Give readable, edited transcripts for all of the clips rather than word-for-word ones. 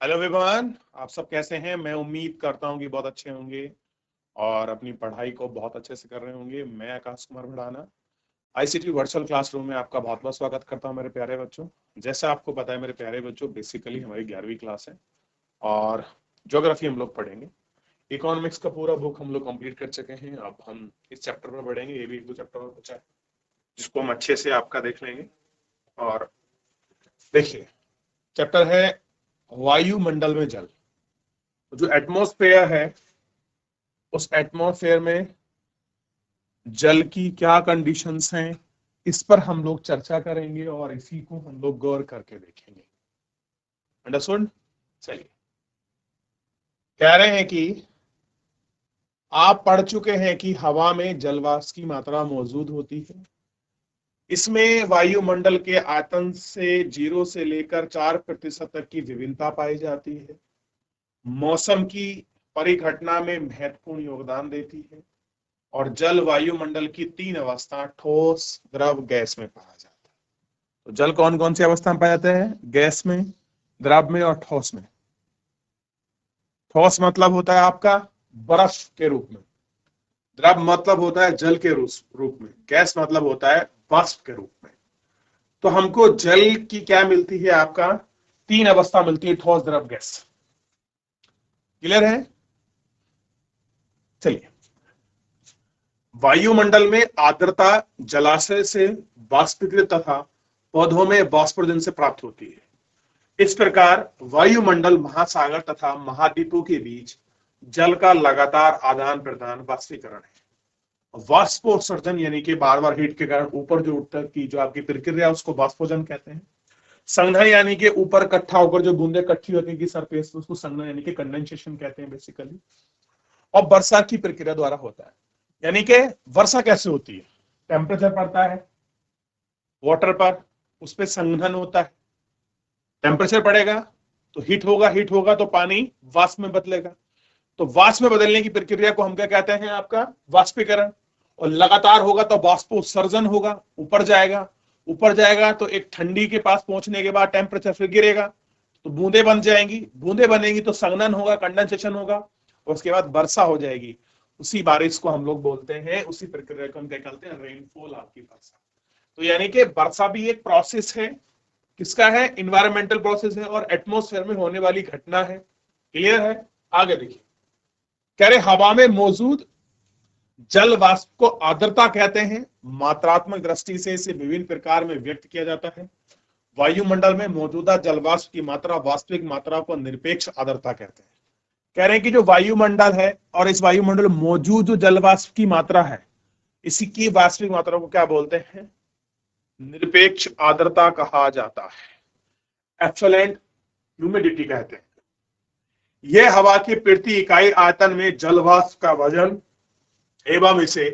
Hello everyone, आप सब कैसे हैं। मैं उम्मीद करता हूं कि बहुत अच्छे होंगे और अपनी पढ़ाई को बहुत अच्छे से कर रहे होंगे। मैं Akash Kumar Bhadana ICT virtual classroom में आपका बहुत बहुत स्वागत करता हूं मेरे प्यारे बच्चों। जैसा आपको पता है मेरे प्यारे बच्चों, बेसिकली हमारी 11वीं क्लास है और ज्योग्राफी हम लोग पढ़ेंगे। इकोनॉमिक्स का पूरा बुक हम लोग कंप्लीट कर चुके हैं। अब हम इस चैप्टर पर बढ़ेंगे। ये भी एक दो चैप्टर और बचा है जिसको हम अच्छे से आपका देख लेंगे। और देखिए, चैप्टर है वायुमंडल में जल। जो एटमॉस्फेयर है, उस एटमॉस्फेयर में जल की क्या कंडीशंस हैं, इस पर हम लोग चर्चा करेंगे और इसी को हम लोग गौर करके देखेंगे। अंडरस्टूड। चलिए, कह रहे हैं कि आप पढ़ चुके हैं कि हवा में जलवाष्प की मात्रा मौजूद होती है। इसमें वायुमंडल के आयतन से 0 से लेकर 4% तक की विभिन्नता पाई जाती है। मौसम की परिघटना में महत्वपूर्ण योगदान देती है और जल वायुमंडल की 3 अवस्था ठोस, द्रव, गैस में पाया जाता है। तो जल कौन कौन सी अवस्था में पाया जाता है? गैस में, द्रव में और ठोस में। ठोस मतलब होता है आपका बर्फ के रूप में, द्रव मतलब होता है जल के रूप में, गैस मतलब होता है वाष्प के रूप में। तो हमको जल की क्या मिलती है? आपका 3 अवस्था मिलती है, ठोस, द्रव, गैस। क्लियर है? चलिए, वायुमंडल में आर्द्रता जलाशय से वाष्पीकृत तथा पौधों में वाष्पोर्जन से प्राप्त होती है। इस प्रकार वायुमंडल महासागर तथा महाद्वीपों के बीच जल का लगातार आदान प्रदान वाष्पीकरण है। वाष्पोत्सर्जन यानी कि बार बार हीट के कारण ऊपर जो उठता की जो आपकी प्रक्रिया उसको वाष्पोजन कहते हैं। संघनन यानी कि ऊपर इकट्ठा होकर जो बूंदे इकट्ठी होती है सरफेस पे, उसको संघनन यानी कि कंडेंसेशन कहते हैं बेसिकली। और वर्षा की प्रक्रिया द्वारा होता है। यानी कि वर्षा कैसे होती है? टेम्परेचर पड़ता है वाटर पर, उस पर संघनन होता है। टेम्परेचर बढ़ेगा तो हीट होगा तो पानी वाष्प में बदलेगा। तो वाष्प में बदलने की प्रक्रिया को हम क्या कहते हैं? आपका वाष्पीकरण। और लगातार होगा तो वाष्पोत्सर्जन होगा, ऊपर जाएगा तो एक ठंडी के पास पहुंचने के बाद टेम्परेचर फिर गिरेगा तो बूंदे बन जाएंगी, बूंदे बनेगी तो संघनन होगा, कंडेंसेशन होगा और उसके बाद वर्षा हो जाएगी। उसी बारिश को हम लोग बोलते हैं, उसी प्रक्रिया को हम क्या कहते हैं? रेनफॉल, आपकी वर्षा। तो यानी कि वर्षा भी एक प्रोसेस है। किसका है? इन्वायरमेंटल प्रोसेस है और एटमॉस्फेयर में होने वाली घटना है। क्लियर है? आगे देखिए, कह रहे हवा में मौजूद जल वाष्प को आर्द्रता कहते हैं। मात्रात्मक दृष्टि से इसे विभिन्न प्रकार में व्यक्त किया जाता है। वायुमंडल में मौजूदा जल वाष्प की मात्रा वास्तविक मात्रा को निरपेक्ष आर्द्रता कहते हैं। कह रहे हैं कि जो वायुमंडल है और इस वायुमंडल में मौजूद जो जल वाष्प की मात्रा है, इसी की वास्तविक मात्रा को क्या बोलते हैं? निरपेक्ष आर्द्रता कहा जाता है। एब्सोल्यूट ह्यूमिडिटी कहते हैं। यह हवा की प्रति इकाई आयतन में जल वाष्प का वजन एवं इसे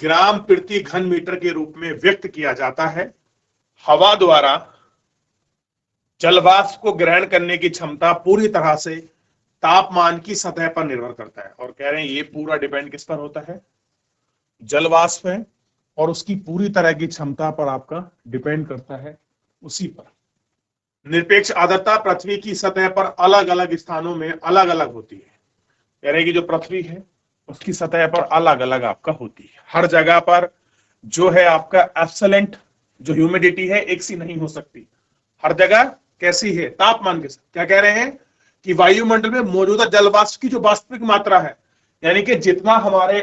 ग्राम प्रति घन मीटर के रूप में व्यक्त किया जाता है। हवा द्वारा जलवाष्प को ग्रहण करने की क्षमता पूरी तरह से तापमान की सतह पर निर्भर करता है। और कह रहे हैं ये पूरा डिपेंड किस पर होता है? जलवाष्प है और उसकी पूरी तरह की क्षमता पर आपका डिपेंड करता है उसी पर। निरपेक्ष आर्द्रता पृथ्वी की सतह पर अलग अलग स्थानों में अलग अलग होती है। कह रहे हैं कि जो पृथ्वी है उसकी सतह पर अलग अलग आपका होती है। हर जगह पर जो है आपका एब्सोल्यूट जो ह्यूमिडिटी है एक सी नहीं हो सकती। हर जगह कैसी है? तापमान के साथ। क्या कह रहे हैं कि वायुमंडल में मौजूदा जलवाष्प की जो वास्तविक मात्रा है, यानी कि जितना हमारे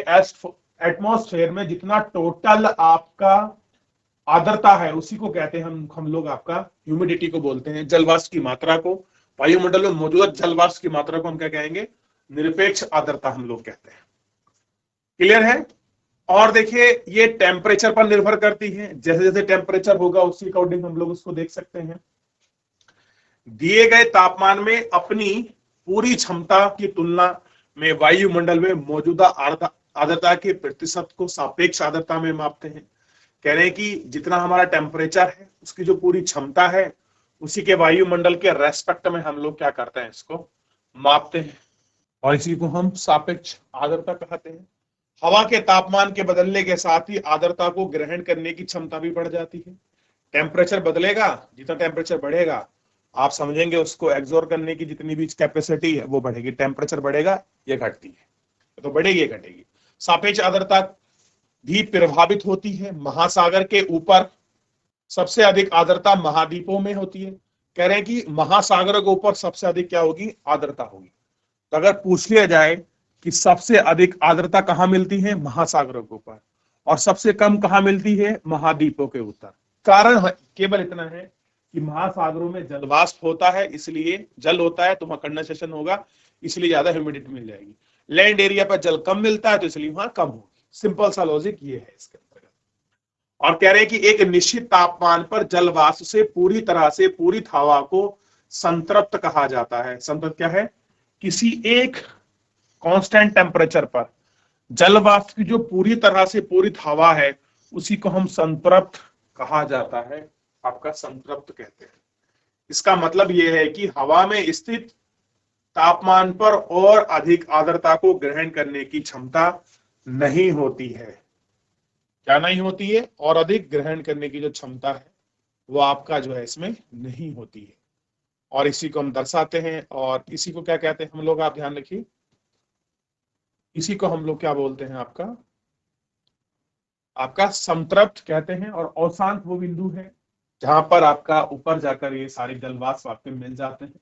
एटमॉस्फेयर में जितना टोटल आपका आर्द्रता है, उसी को कहते हैं हम लोग आपका ह्यूमिडिटी को बोलते हैं। जलवाष्प की मात्रा को, वायुमंडल में मौजूदा जलवाष्प की मात्रा को हम क्या कहेंगे? निरपेक्ष आर्द्रता हम लोग कहते हैं। क्लियर है? और देखिए, ये टेम्परेचर पर निर्भर करती है। जैसे जैसे टेम्परेचर होगा उसी अकॉर्डिंग हम लोग उसको देख सकते हैं। दिए गए तापमान में अपनी पूरी क्षमता की तुलना में वायुमंडल में मौजूदा आर्द्रता के प्रतिशत को सापेक्ष आर्द्रता में मापते हैं। कह रहे हैं कि जितना हमारा टेम्परेचर है उसकी जो पूरी क्षमता है उसी के वायुमंडल के रेस्पेक्ट में हम लोग क्या करते हैं? इसको मापते हैं और इसी को हम सापेक्ष आर्द्रता कहते हैं। हवा के तापमान के बदलने के साथ ही आर्द्रता को ग्रहण करने की क्षमता भी बढ़ जाती है। टेम्परेचर बदलेगा, जितना टेम्परेचर बढ़ेगा आप समझेंगे उसको एब्जॉर्ब करने की जितनी भी कैपेसिटी है वो बढ़ेगी, टेम्परेचर बढ़ेगा, ये घटती है, तो बढ़ेगी, ये घटेगी। सापेक्ष आर्द्रता भी प्रभावित होती है। महासागर के ऊपर सबसे अधिक आर्द्रता महाद्वीपों में होती है। कह रहे हैं कि महासागरों के ऊपर सबसे अधिक क्या होगी, आर्द्रता होगी। तो अगर पूछ लिया जाए कि सबसे अधिक आर्द्रता कहां मिलती है, महासागरों के ऊपर, और सबसे कम कहां मिलती है, महाद्वीपों के उत्तर। कारण केवल इतना है कि महासागरों में जलवाष्प होता है, इसलिए जल होता है तो वहां कंडेंसेशन होगा, इसलिए ज्यादा ह्यूमिडिटी मिल जाएगी। लैंड एरिया पर जल कम मिलता है तो इसलिए वहां कम होगी। सिंपल सा लॉजिक ये है इसके अंतर्गत। और कह रहे हैं कि एक निश्चित तापमान पर जल वाष्प से पूरी तरह से पूरित हवा को संतृप्त कहा जाता है। संतृप्त क्या है, किसी एक कांस्टेंट टेम्परेचर पर जल वाष्प की जो पूरी तरह से पूरित हवा है उसी को हम संतृप्त कहा जाता है, आपका संतृप्त कहते हैं। इसका मतलब यह है कि हवा में स्थित तापमान पर और अधिक आर्द्रता को ग्रहण करने की क्षमता नहीं होती है। क्या नहीं होती है, और अधिक ग्रहण करने की जो क्षमता है वो आपका जो है इसमें नहीं होती है। और इसी को हम दर्शाते हैं, और इसी को क्या कहते हैं हम लोग, आप ध्यान रखिए, इसी को हम लोग क्या बोलते हैं, आपका आपका संतृप्त कहते हैं। और अशांत वो बिंदु है जहां पर आपका ऊपर जाकर ये सारे जलवाष्प आपके मिल जाते हैं,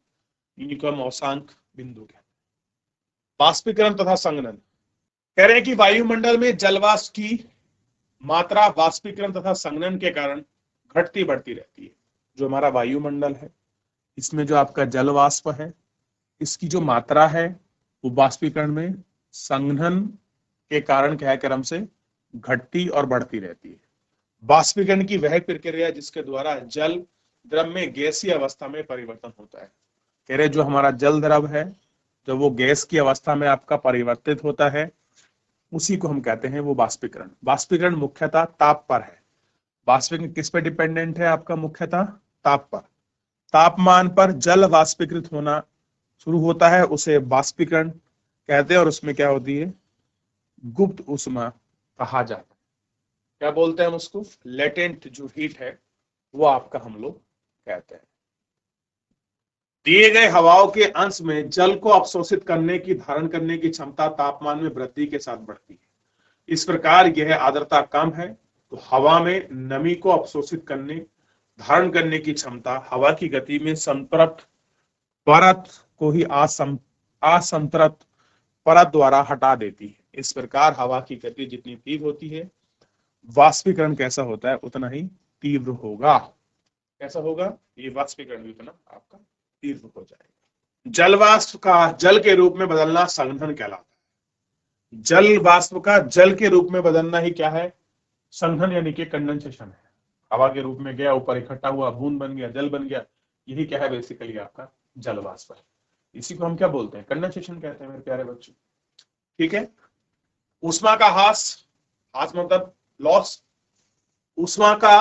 इन्हीं को हम अशांत बिंदु कहते हैं। वाष्पीकरण तथा संघनन, कह रहे हैं कि वायुमंडल में जलवाष्प की मात्रा वाष्पीकरण तथा संघनन के कारण घटती बढ़ती रहती है। जो हमारा वायुमंडल है इसमें जो आपका जल वाष्प है, इसकी जो मात्रा है वो वाष्पीकरण में संघनन के कारण क्या है, क्रम से घटती और बढ़ती रहती है। वाष्पीकरण की वह प्रक्रिया जिसके द्वारा जल द्रव में गैसीय अवस्था में परिवर्तन होता है। कह रहे जो हमारा जल द्रव है जब वो गैस की अवस्था में आपका परिवर्तित होता है उसी को हम कहते हैं वो वाष्पीकरण। वाष्पीकरण मुख्यतः ताप पर है। वाष्पीकरण किस पे डिपेंडेंट है, आपका मुख्यतः ताप पर। तापमान पर जल वाष्पीकृत होना शुरू होता है उसे वाष्पीकरण कहते हैं, और उसमें क्या होती है, गुप्त ऊष्मा कहा जाता है। क्या बोलते हैं हम उसको, लेटेंट जो हीट है वो आपका हम लोग कहते हैं। दिए गए हवाओं के अंश में जल को अवशोषित करने की, धारण करने की क्षमता तापमान में वृद्धि के साथ बढ़ती है। इस प्रकार यह आर्द्रता कम है तो हवा में नमी को अवशोषित करने, धारण करने की क्षमता हवा की गति में संतृप्त परत को ही असंतृप्त परत द्वारा हटा देती है। इस प्रकार हवा की गति जितनी तीव्र होती है वाष्पीकरण कैसा होता है उतना ही तीव्र होगा। कैसा होगा, ये वाष्पीकरण भी उतना आपका तीव्र हो जाएगा। जल वाष्प का जल के रूप में बदलना संघनन कहलाता है। जल वाष्प का जल के रूप में बदलना ही क्या है, संघनन यानी कि कंडेंसेशन है। हवा के रूप में गया, ऊपर इकट्ठा हुआ, बूंद बन गया, जल बन गया, यही क्या है बेसिकली आपका जल वाष्प है। इसी को हम क्या बोलते हैं, कंडेंसेशन कहते हैं मेरे प्यारे बच्चों। ठीक है। ऊष्मा का ह्रास, ह्रास मतलब लॉस, ऊष्मा का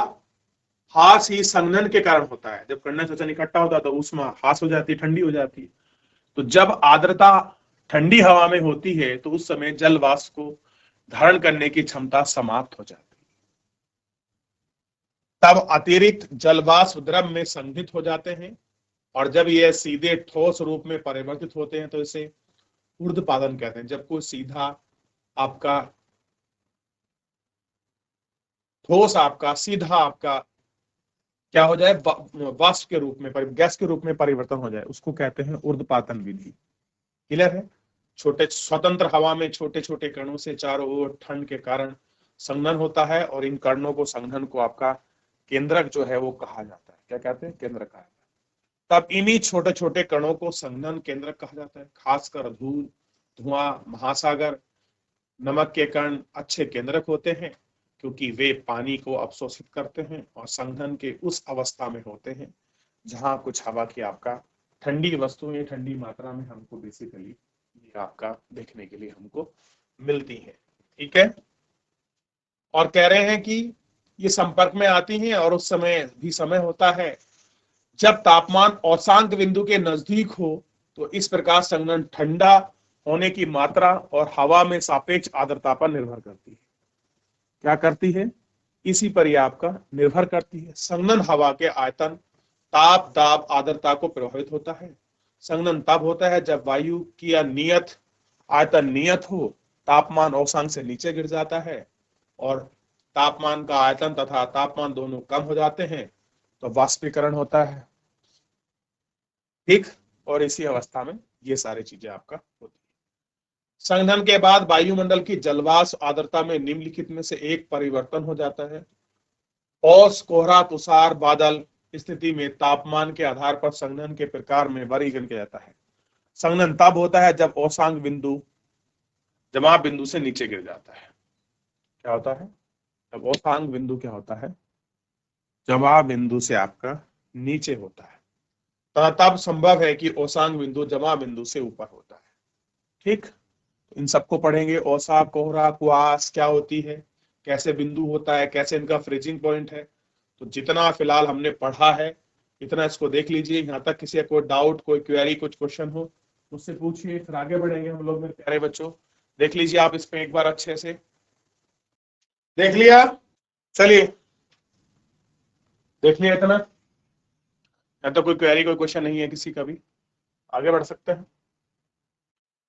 ह्रास ही संघनन के कारण होता है। जब कंडेंसेशन इकट्ठा होता है तो ऊष्मा ह्रास हो जाती है, ठंडी हो जाती है। तो जब आर्द्रता ठंडी हवा में होती है तो उस समय जल वाष्प को धारण करने की क्षमता समाप्त हो जाती है। तब अतिरिक्त जल वाष्प द्रव में संघित हो जाते हैं, और जब ये सीधे ठोस रूप में परिवर्तित होते हैं तो इसे ऊर्ध्वपातन कहते हैं। जब कोई सीधा आपका ठोस आपका सीधा आपका क्या हो जाए, वाष्प के रूप में, गैस के रूप में परिवर्तन हो जाए, उसको कहते हैं ऊर्ध्वपातन विधि। क्लियर है। छोटे स्वतंत्र हवा में छोटे छोटे कणों से चारों ओर ठंड के कारण संघनन होता है, और इन कणों को, संघनन को आपका केंद्रक जो है वो कहा जाता है। क्या कहते हैं, केंद्रक कहा जाता है। तब इन्हीं छोटे छोटे कणों को संघनन केंद्रक कहा जाता है। खासकर धूल, धुआं, महासागर, नमक के कण अच्छे केंद्रक होते हैं क्योंकि वे पानी को अवशोषित करते हैं और संघनन के उस अवस्था में होते हैं जहां कुछ हवा की आपका ठंडी वस्तुएं ठंडी मात्रा में हमको बेसिकली ये आपका देखने के लिए हमको मिलती है। ठीक है। और कह रहे हैं कि ये संपर्क में आती हैं, और उस समय भी समय होता है जब तापमान अशांत बिंदु के नजदीक हो, तो इस प्रकार संघनन ठंडा होने की मात्रा और हवा में सापेक्ष आर्द्रता पर निर्भर करती है। क्या करती है, इसी पर यह आपका निर्भर करती है। संघनन हवा के आयतन, ताप दाब आर्द्रता को प्रभावित होता है। संघनन तब होता है जब वायु की नियत आयतन नियत हो, तापमान औसांक से नीचे गिर जाता है और तापमान का आयतन तथा तापमान दोनों कम हो जाते हैं तो वाष्पीकरण होता है। ठीक, और इसी अवस्था में ये सारी चीजें आपका होती है। संघनन के बाद वायुमंडल की जलवाष्प आर्द्रता में निम्नलिखित में से एक परिवर्तन हो जाता है। औस, कोहरा, तुषार, बादल स्थिति में तापमान के आधार पर संघनन के प्रकार में वर्गीकरण किया जाता है। संघनन तब होता है जब औसांक बिंदु जमाव बिंदु से नीचे गिर जाता है। क्या होता है? जब औसांक बिंदु क्या होता है? जमाव बिंदु से आपका नीचे होता है, तब संभव है कि औसांक बिंदु जमाव बिंदु से ऊपर होता है। ठीक, इन सबको पढ़ेंगे। औसा, कोहरा, कुहास क्या होती है, कैसे बिंदु होता है, कैसे इनका फ्रीजिंग पॉइंट है। तो जितना फिलहाल हमने पढ़ा है इतना इसको देख लीजिए। यहाँ तक किसी का कोई डाउट, कोई क्वेरी, कुछ क्वेश्चन हो मुझसे पूछिए, फिर आगे बढ़ेंगे हम लोग। मेरे प्यारे बच्चों, देख लीजिए आप इस पे एक बार अच्छे से। देख लिया? चलिए, देख लिया इतना? या तो कोई क्वेरी, कोई क्वेश्चन नहीं है किसी का भी? आगे बढ़ सकते हैं।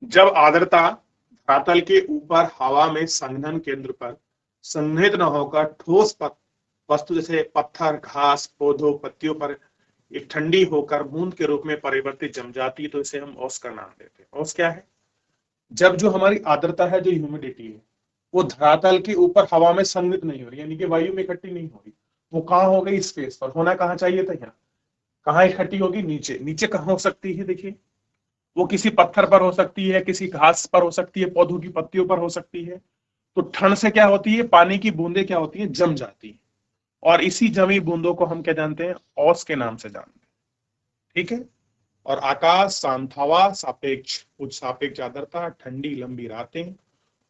जब आर्द्रता धरातल के ऊपर हवा में संघनन केंद्र पर संघनित न होकर ठोस वस्तु जैसे पत्थर, घास, पौधों, पत्तियों पर एक ठंडी होकर बूंद के रूप में परिवर्तित जम जाती है तो इसे हम औस का नाम देते हैं। औस क्या है? जब जो हमारी आर्द्रता है, जो ह्यूमिडिटी है, वो धरातल के ऊपर हवा में संघनित नहीं हो रही, यानी कि वायु में इकट्ठी नहीं हो रही, वो कहाँ हो गई? स्पेस पर। होना कहाँ चाहिए था? यहाँ। कहाँ इकट्ठी होगी? नीचे। नीचे कहाँ हो सकती है? देखिए, वो किसी पत्थर पर हो सकती है, किसी घास पर हो सकती है, पौधों की पत्तियों पर हो सकती है। तो ठंड से क्या होती है? पानी की बूंदें क्या होती है? जम जाती है, और इसी जमी बूंदों को हम क्या जानते हैं? औस के नाम से जानते हैं। ठीक है। और आकाश, शांत हवा, सापेक्ष उच्च सापेक्ष आर्द्रता, ठंडी लंबी रातें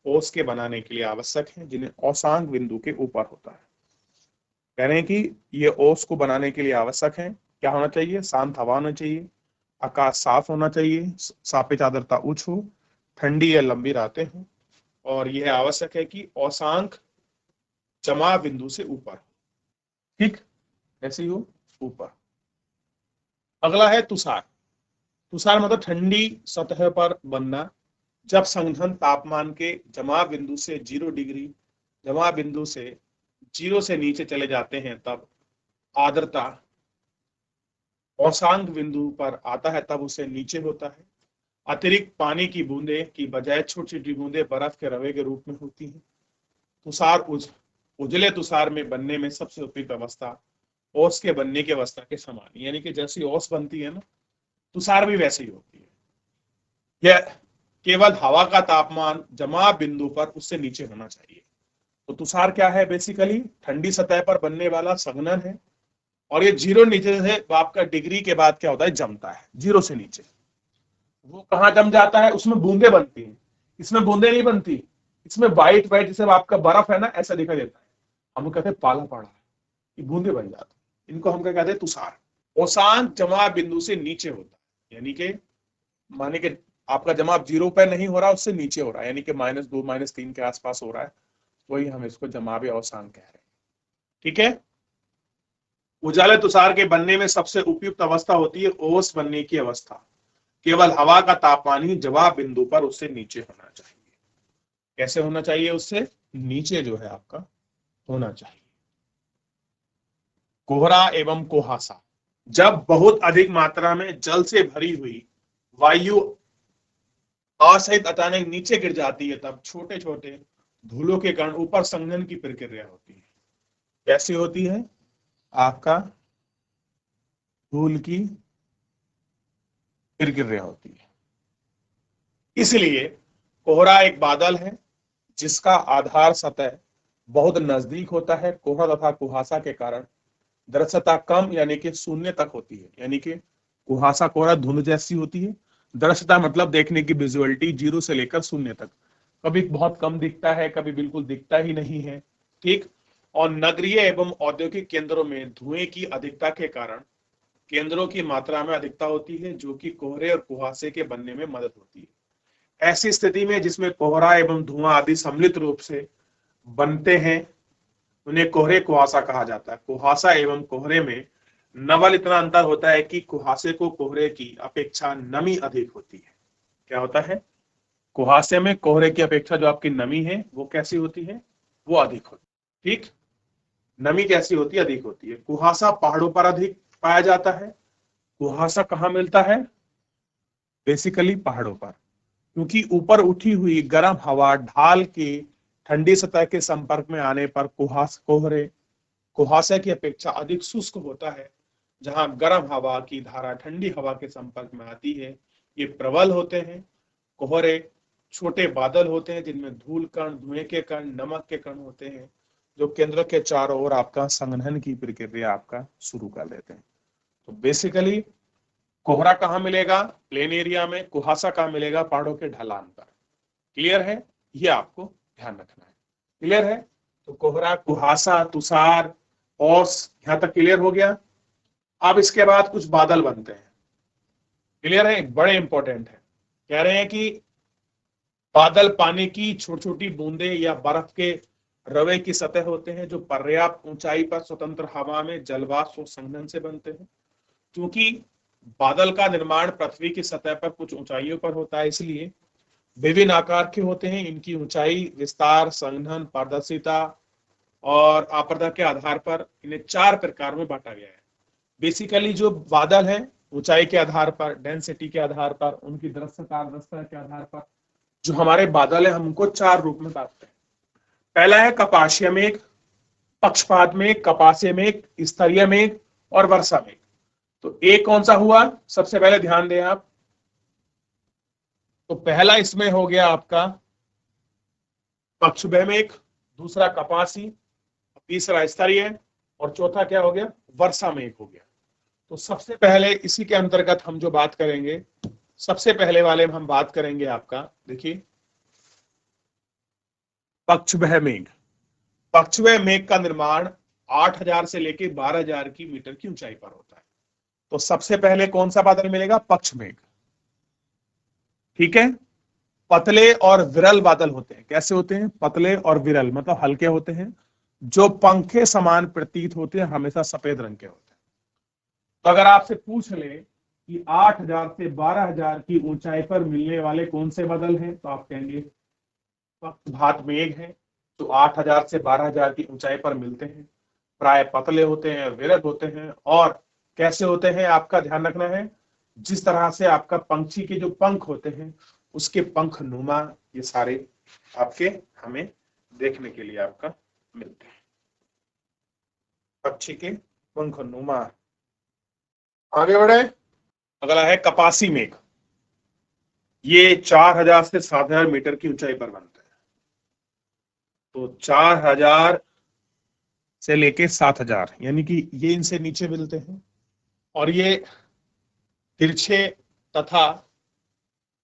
औस के बनाने के लिए आवश्यक हैं, जिन्हें औसांक बिंदु के ऊपर होता है। कह रहे हैं कि ये औस को बनाने के लिए आवश्यक है। क्या होना चाहिए? शांत हवा होना चाहिए, आकाश साफ होना चाहिए, सापेक्ष आर्द्रता उच्च हो, ठंडी या लंबी रातें हो, और यह आवश्यक है कि औसांक जमाव बिंदु से ऊपर। ठीक, ऐसे ही हो ऊपर। अगला है तुषार। तुषार मतलब ठंडी सतह पर बनना। जब संघनन तापमान के जमाव बिंदु से 0 डिग्री जमाव बिंदु से 0 से नीचे चले जाते हैं तब आर्द्रता औसांक बिंदु पर आता है, तब उसे नीचे होता है। अतिरिक्त पानी की बूंदे की बजाय छोटी छोटी बूंदे बर्फ के रवे के रूप में होती हैं। तुषार उजले तुषार में बनने में सबसे उपयुक्त अवस्था औस के बनने की अवस्था के समान, यानी कि जैसी औस बनती है ना, तुषार भी वैसे ही होती है। यह केवल हवा का तापमान जमाव बिंदु पर उससे नीचे होना चाहिए। तो तुषार क्या है? बेसिकली ठंडी सतह पर बनने वाला संघनन है, और ये 0 नीचे से आपका डिग्री के बाद क्या होता है? जमता है 0 से नीचे। वो कहाँ जम जाता है? उसमें बूंदे बनती हैं। इसमें बूंदे नहीं बनती, इसमें व्हाइट व्हाइट जैसे आपका बर्फ है ना, ऐसा दिखाई देता है। हम कहते हैं पाला पड़ा है, ये बूंदे बन जाते हैं। इनको हम क्या कहते हैं? तुषार। औसांक जमाव बिंदु से नीचे होता है, यानी कि माने कि आपका जमाव 0 पे नहीं हो रहा, उससे नीचे हो रहा है, यानी कि -2 -3 के आसपास हो रहा है, वही हम इसको जमाव औसांक कह रहे हैं। ठीक है। उजाले तुषार के बनने में सबसे उपयुक्त अवस्था होती है ओस बनने की अवस्था। केवल हवा का तापमान ही जमाव बिंदु पर उससे नीचे होना चाहिए। कैसे होना चाहिए? उससे नीचे जो है आपका होना चाहिए। कोहरा एवं कुहासा। जब बहुत अधिक मात्रा में जल से भरी हुई वायु असहित अचानक नीचे गिर जाती है, तब छोटे छोटे धूलों के कारण ऊपर संघनन की प्रक्रिया होती है। कैसी होती है? आपका धूल की प्रक्रिया होती है। इसलिए कोहरा एक बादल है जिसका आधार सतह बहुत नजदीक होता है। कोहरा तथा कुहासा के कारण दृश्यता कम यानी कि शून्य तक होती है, यानी कि कुहासा कोहरा धुंध जैसी होती है। दृश्यता मतलब देखने की विजुअलिटी 0 से लेकर 0 तक, कभी बहुत कम दिखता है, कभी बिल्कुल दिखता ही नहीं है। ठीक। और नगरीय एवं औद्योगिक केंद्रों में धुएं की अधिकता के कारण केंद्रों की मात्रा में अधिकता होती है, जो कि कोहरे और कुहासे के बनने में मदद होती है। ऐसी स्थिति में जिसमें कोहरा एवं धुआं आदि सम्मिलित रूप से बनते हैं, उन्हें कोहरे कुहासा कहा जाता है। कुहासा एवं कोहरे में नवल इतना अंतर होता है कि कुहासे को कोहरे की अपेक्षा नमी अधिक होती है। क्या होता है? कुहासे में कोहरे की अपेक्षा जो आपकी नमी है वो कैसी होती है? वो अधिक होती है। ठीक, नमी कैसी होती है? अधिक होती है। कुहासा पहाड़ों पर अधिक पाया जाता है। कुहासा कहाँ मिलता है? बेसिकली पहाड़ों पर, क्योंकि ऊपर उठी हुई गर्म हवा ढाल की ठंडी सतह के संपर्क में आने पर कुहासे की अपेक्षा अधिक शुष्क होता है। जहां गर्म हवा की धारा ठंडी हवा के संपर्क में आती है, ये प्रबल होते हैं। कोहरे छोटे बादल होते हैं जिनमें धूल कण, धुएं के कण, नमक के कण होते हैं, जो केंद्र के चारों ओर आपका संघनन की प्रक्रिया आपका शुरू कर देते हैं। तो बेसिकली कोहरा कहाँ मिलेगा? प्लेन एरिया में। कुहासा कहाँ मिलेगा? पहाड़ों के ढलान पर। क्लियर है? ये आपको ध्यान रखना है। क्लियर है? तो कोहरा, कुहासा, तुषार, ओस, यहां तक क्लियर हो गया। अब इसके बाद कुछ बादल बनते हैं। क्लियर है? बड़े इंपॉर्टेंट है। कह रहे हैं कि बादल पानी की छोटी छोटी बूंदे या बर्फ के रवे की सतह होते हैं जो पर्याप्त ऊंचाई पर स्वतंत्र हवा में जलवाष्प और संघनन से बनते हैं। क्योंकि बादल का निर्माण पृथ्वी की सतह पर कुछ ऊंचाइयों पर होता है, इसलिए विभिन्न आकार के होते हैं। इनकी ऊंचाई, विस्तार, संघनन, पारदर्शिता और आर्द्रता के आधार पर इन्हें 4 प्रकार में बांटा गया है। बेसिकली जो बादल है, ऊंचाई के आधार पर, डेंसिटी के आधार पर, उनकी दृश्यता के आधार पर जो हमारे बादल है हम उनको 4 रूप में बांटते हैं। पहला है कपाशीय मेघ, पक्षपात मेघ, कपासीय मेघ, स्तरीय मेघ और वर्षा मेघ। तो एक कौन सा हुआ? सबसे पहले ध्यान दें आप, तो पहला इसमें हो गया आपका पक्षभय मेघ, दूसरा कपासी, तीसरा स्तरीय और चौथा क्या हो गया? वर्षा मेघ हो गया। तो सबसे पहले इसी के अंतर्गत हम जो बात करेंगे, सबसे पहले वाले में हम बात करेंगे आपका, देखिए, पक्षभय मेघ। पक्षभय मेघ का निर्माण 8,000 से लेकर 12,000 की मीटर की ऊंचाई पर होता है। तो सबसे पहले कौन सा बादल मिलेगा? पक्ष मेघ। ठीक है? पतले और विरल बादल होते हैं। कैसे होते हैं? पतले और विरल, मतलब हल्के होते हैं, जो पंखे समान प्रतीत होते हैं, हमेशा सफेद रंग के होते हैं। तो अगर आपसे पूछ ले कि 8,000 से 12,000 की ऊंचाई पर मिलने वाले कौन से बादल हैं, तो आप कहेंगे पक्षघात मेघ है, जो 8,000 से 12,000 की ऊंचाई पर मिलते हैं। प्राय पतले होते हैं, विरल होते हैं, और कैसे होते हैं आपका ध्यान रखना है, जिस तरह से आपका पंछी के जो पंख होते हैं उसके पंख नुमा, ये सारे आपके हमें देखने के लिए आपका मिलते हैं। पक्षी के पंख नुमा। आगे बढ़े, अगला है कपासी मेघ। ये 4,000 से 7,000 मीटर की ऊंचाई पर बनता है। तो 4,000 से लेके 7,000, यानी कि ये इनसे नीचे मिलते हैं, और ये तिरछे तथा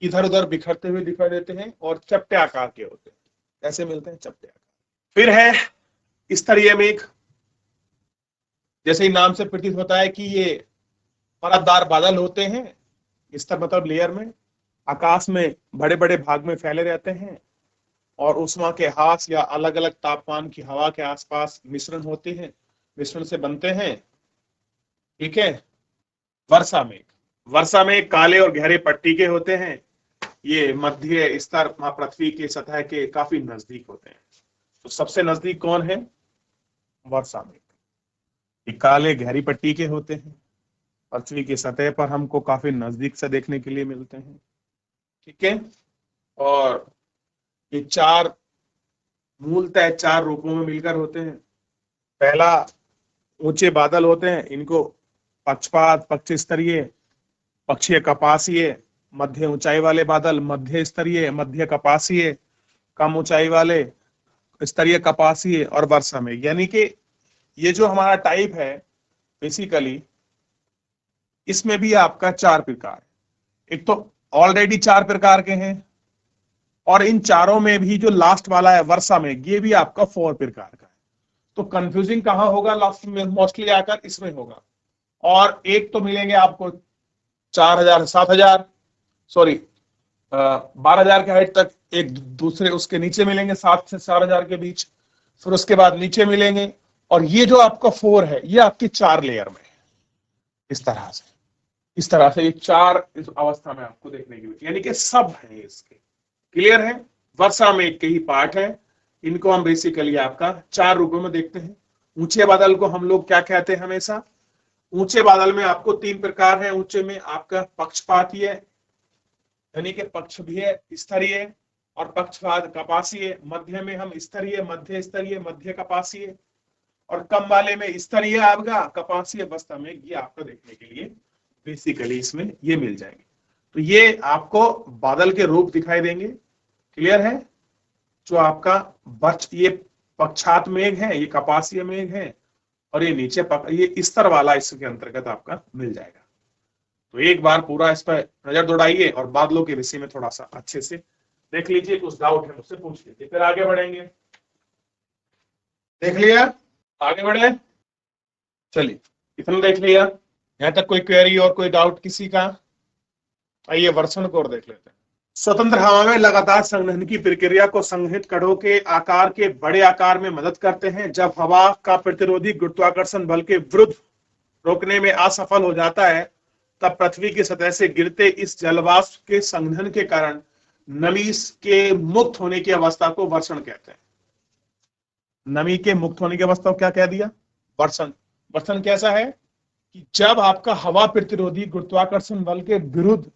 इधर उधर बिखरते हुए दिखाई देते हैं और चपटे आकार के होते हैं। ऐसे मिलते हैं, चपटे आकार। फिर है स्तरीय मेघ। जैसे ही नाम से प्रतीत होता है कि ये परतदार बादल होते हैं, स्तर मतलब लेयर में, आकाश में बड़े बड़े भाग में फैले रहते हैं, और ऊष्मा के हास या अलग अलग तापमान की हवा के आसपास मिश्रण होते हैं, मिश्रण से बनते हैं। ठीक है? वर्षा मेघ। वर्षा में काले और गहरे पट्टी के होते हैं। ये मध्य स्तर पृथ्वी की सतह के काफी नजदीक होते हैं। तो सबसे नजदीक कौन है? वर्षा मेघ। ये काले गहरी पट्टी के होते हैं, पृथ्वी की सतह पर हमको काफी नजदीक से देखने के लिए मिलते हैं। ठीक है? और ये मूलतः 4 रूपों में मिलकर होते हैं। पहला, ऊंचे बादल होते हैं, इनको पक्षपात, पक्ष स्तरीय, पक्षीय कपासीय, मध्य ऊंचाई वाले बादल मध्य स्तरीय, मध्य कपासीय, कम ऊंचाई वाले स्तरीय कपासीय, और वर्षा में। यानी कि ये जो हमारा टाइप है, बेसिकली इसमें भी आपका 4 प्रकार है। एक तो ऑलरेडी 4 प्रकार के हैं, और इन चारों में भी जो लास्ट वाला है वर्षा में, ये भी आपका 4 प्रकार का है। तो कंफ्यूजिंग कहां होगा? लास्ट में मोस्टली आकर इसमें होगा। और एक तो मिलेंगे आपको 4,000 7,000, सॉरी 12,000 के हाइट तक, एक दूसरे उसके नीचे मिलेंगे 7 से 4,000 के बीच, फिर उसके बाद नीचे मिलेंगे, और ये जो आपका 4 है ये आपकी 4 लेयर में है। इस तरह से ये चार इस अवस्था में आपको देखने की मिलती है, यानी कि सब है इसके। क्लियर है? वर्षा में एक ही पार्ट है। इनको हम बेसिकली आपका चार रूपों में देखते हैं। ऊंचे बादल को हम लोग क्या कहते हैं हमेशा? ऊंचे बादल में आपको तीन प्रकार है। ऊंचे में आपका पक्षपातीय, यानी कि पक्ष भी है स्तरीय, और पक्षपात कपासीय। मध्य में हम स्तरीय, मध्य स्तरीय, मध्य कपासीय, और कम वाले में स्तरीय आपका, कपासीय अवस्था में ये आपको देखने के लिए बेसिकली इसमें ये मिल जाएंगे। तो ये आपको बादल के रूप दिखाई देंगे। क्लियर है? जो आपका ये पक्षात मेघ है, ये कपासीय मेघ है, और ये नीचे ये स्तर वाला इसके अंतर्गत आपका मिल जाएगा। तो एक बार पूरा इस पर नजर दौड़ाइए और बादलों के विषय में थोड़ा सा अच्छे से देख लीजिए। कुछ डाउट है मुझसे पूछ लीजिए, फिर आगे बढ़ेंगे। देख लिया? आगे बढ़े? चलिए, इतना देख लिया। यहां तक कोई क्वेरी और कोई डाउट किसी का? आइए वर्षण को और देख लेते हैं। स्वतंत्र हवा में लगातार संघनन की प्रक्रिया को संघनित कणों के आकार के बड़े आकार में मदद करते हैं। जब हवा का प्रतिरोधी गुरुत्वाकर्षण बल के विरुद्ध रोकने में असफल हो जाता है, तब पृथ्वी की सतह से गिरते इस जलवाष्प के संघनन के कारण नमी के मुक्त होने की अवस्था को वर्षण कहते हैं। नमी के मुक्त होने की अवस्था को क्या कह दिया? वर्षण। वर्षण कैसा है कि जब आपका हवा प्रतिरोधी गुरुत्वाकर्षण बल के विरुद्ध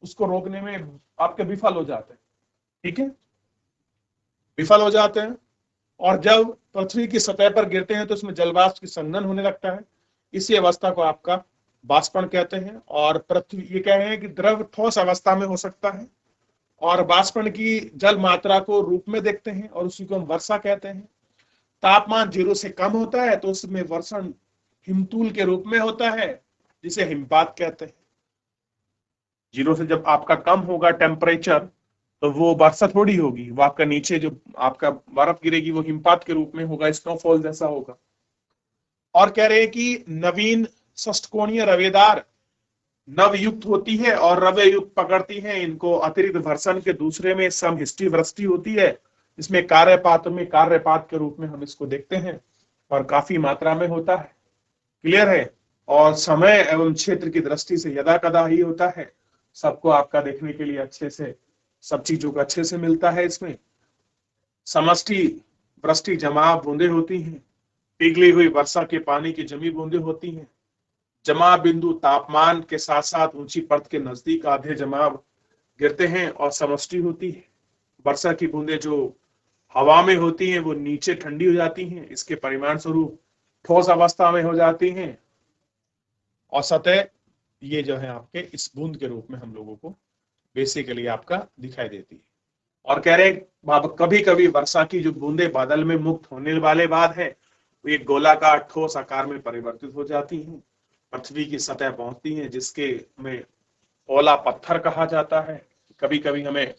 उसको रोकने में आपके विफल हो जाते हैं। ठीक है? विफल हो जाते हैं, और जब पृथ्वी की सतह पर गिरते हैं तो उसमें जलवाष्प की संघनन होने लगता है। इसी अवस्था को आपका वाष्पन कहते हैं। और पृथ्वी, ये कह रहे हैं कि द्रव ठोस अवस्था में हो सकता है, और वाष्पन की जल मात्रा को रूप में देखते हैं, और उसी को हम वर्षा कहते हैं। तापमान 0 से कम होता है तो उसमें वर्षण हिमतूल के रूप में होता है, जिसे हिमपात कहते हैं। 0 से जब आपका कम होगा टेम्परेचर, तो वो वर्षा थोड़ी होगी, वो आपका नीचे जो आपका बर्फ गिरेगी वो हिमपात के रूप में होगा, स्नोफॉल जैसा होगा। और कह रहे हैं कि नवीन षष्ठकोणीय रवेदार नवयुक्त होती है और रवेयुक्त पकड़ती है। इनको अतिरिक्त वर्षण के दूसरे में समहिष्टि वृष्टि होती है, इसमें कार्यपात के रूप में हम इसको देखते हैं, और काफी मात्रा में होता है। क्लियर है? और समय एवं क्षेत्र की दृष्टि से यदा कदा ही होता है। सबको आपका देखने के लिए अच्छे से, सब चीजों को अच्छे से मिलता है। इसमें समष्टि वृष्टि जमाव बूंदे होती हैं, पिघली हुई वर्षा के पानी की जमी बूंदे होती हैं। जमाव बिंदु तापमान के साथ साथ ऊंची परत के नजदीक आधे जमाव गिरते हैं, और समष्टि होती है। वर्षा की बूंदे जो हवा में होती हैं वो नीचे ठंडी हो जाती हैं, इसके परिमाण स्वरूप ठोस अवस्था में हो जाती हैं, और सतह ये जो है आपके इस बूंद के रूप में हम लोगों को बेसिकली आपका दिखाई देती है। और कह रहे हैं कभी कभी वर्षा की जो बूंदे बादल में मुक्त होने वाले बाद है, वो एक गोलाकार ठोस आकार में परिवर्तित हो जाती हैं, पृथ्वी की सतह पहुंचती हैं, जिसके में ओला पत्थर कहा जाता है। कभी कभी हमें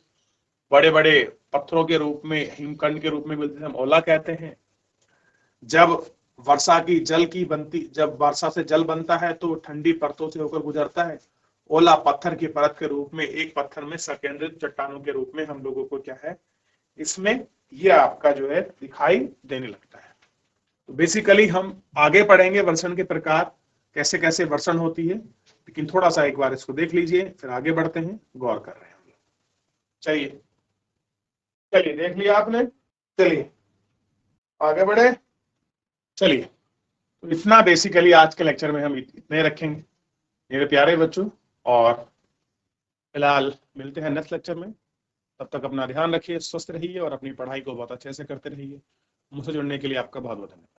बड़े बड़े पत्थरों के रूप में, हिमखंड के रूप में मिलते हैं, हम ओला कहते हैं। जब वर्षा से जल बनता है तो ठंडी परतों से होकर गुजरता है। ओला पत्थर की परत के रूप में, एक पत्थर में संकेंद्रित चट्टानों के रूप में हम लोगों को क्या है इसमें ये आपका जो है दिखाई देने लगता है। तो बेसिकली हम आगे पढ़ेंगे वर्षण के प्रकार, कैसे कैसे वर्षण होती है, लेकिन थोड़ा सा एक बार इसको देख लीजिए, फिर आगे बढ़ते हैं, गौर कर रहे हैं हम लोग। चलिए देख लिया आपने, चलिए आगे बढ़े। चलिए, तो इतना बेसिकली आज के लेक्चर में हम इतने रखेंगे मेरे प्यारे बच्चों, और फिलहाल मिलते हैं नेक्स्ट लेक्चर में। तब तक अपना ध्यान रखिए, स्वस्थ रहिए, और अपनी पढ़ाई को बहुत अच्छे से करते रहिए। मुझसे जुड़ने के लिए आपका बहुत बहुत धन्यवाद।